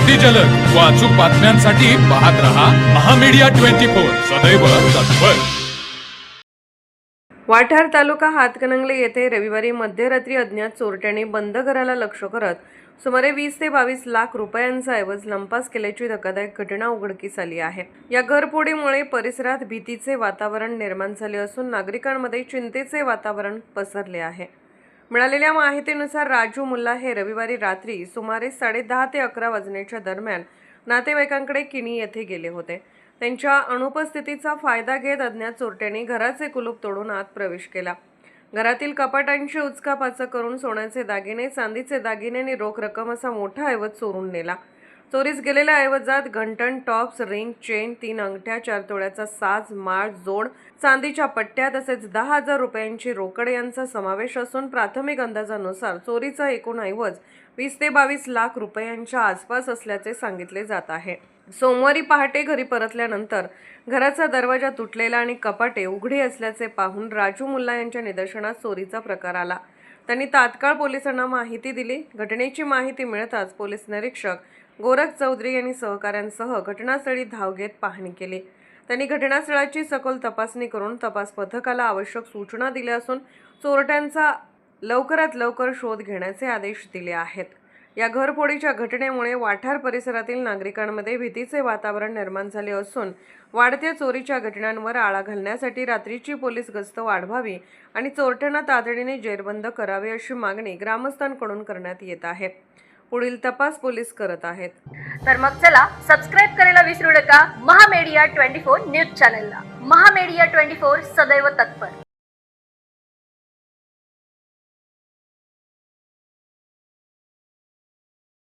अगदी जलद व अचूक बातम्यांसाठी पाहत रहा महामीडिया 24 सदैव तत्पर। वाठार तालुका हातकणंगले येथे रविवारी मध्यरात्री अज्ञात चोरट्यांनी बंद घराला लक्ष्य करत सुमारे 20 ते 22 लाख रुपयांचा ऐवज लंपास केल्याची धक्कादायक घटना उघडकीस आली आहे। या घरफोडीमुळे परिसरात भीतीचे वातावरण निर्माण झाले असून नागरिकांमध्ये चिंतेचे वातावरण पसरले आहे। मिळालेल्या माहितीनुसार राजू मुल्ला हे रविवारी रात्री सुमारे 10:30 ते 11 वाजण्याच्या दरम्यान नातेवाईकांकडे किणी येथे गेले होते। त्यांच्या अनुपस्थितीचा फायदा घेत अज्ञात चोरट्यांनी घराचे कुलूप तोडून आत प्रवेश केला। घरातील कपाटांची उचकापाचक करून सोन्याचे दागिने, चांदीचे दागिने आणि रोख रक्कम असा मोठा ऐवज चोरून नेला। चोरीस गेलेल्या ऐवजात घंटण, टॉप्स, रिंग, चेन, 3 अंगठ्या, 4 तोळ्याचा साज, माळ, जोड, चांदीच्या पट्ट्या तसेच 10,000 रुपयांची रोकड यांचा समावेश असून प्राथमिक अंदाजानुसार चोरीचा एकूण ऐवज 20 ते 22 लाख रुपयांच्या आसपास असल्याचे सांगितले जात आहे। सोमवारी पहाटे घरी परतल्यानंतर घराचा दरवाजा तुटलेला आणि कपाटे उघडी असल्याचे पाहून राजू मुल्ला यांच्या निदर्शनास चोरीचा प्रकार आला। त्यांनी तात्काळ पोलिसांना माहिती दिली। घटनेची माहिती मिळताच पोलीस निरीक्षक गोरख चौधरी यांनी सहकाऱ्यांसह घटनास्थळी धाव घेत पाहणी केली। त्यांनी घटनास्थळाची सखोल तपासणी करून तपास पथकाला आवश्यक सूचना दिल्या असून चोरट्यांचा लवकरात लवकर शोध घेण्याचे आदेश दिले आहेत। या घरफोडीच्या घटनेमुळे वाठार परिसरातील नागरिकांमध्ये भीतीचे वातावरण निर्माण झाले असून वाढत्या चोरीच्या घटनांवर आळा घालण्यासाठी रात्रीची पोलीस गस्त वाढवावी आणि चोरट्यांना तातडीने जेरबंद करावे अशी मागणी ग्रामस्थांकडून करण्यात येत आहे। पुढील तपास पोलीस करत आहेत। तर मग चला सबस्क्राईब करायला विसरू नका महामीडिया 24 न्यूज चॅनलला। महामीडिया 24 सदैव तत्पर।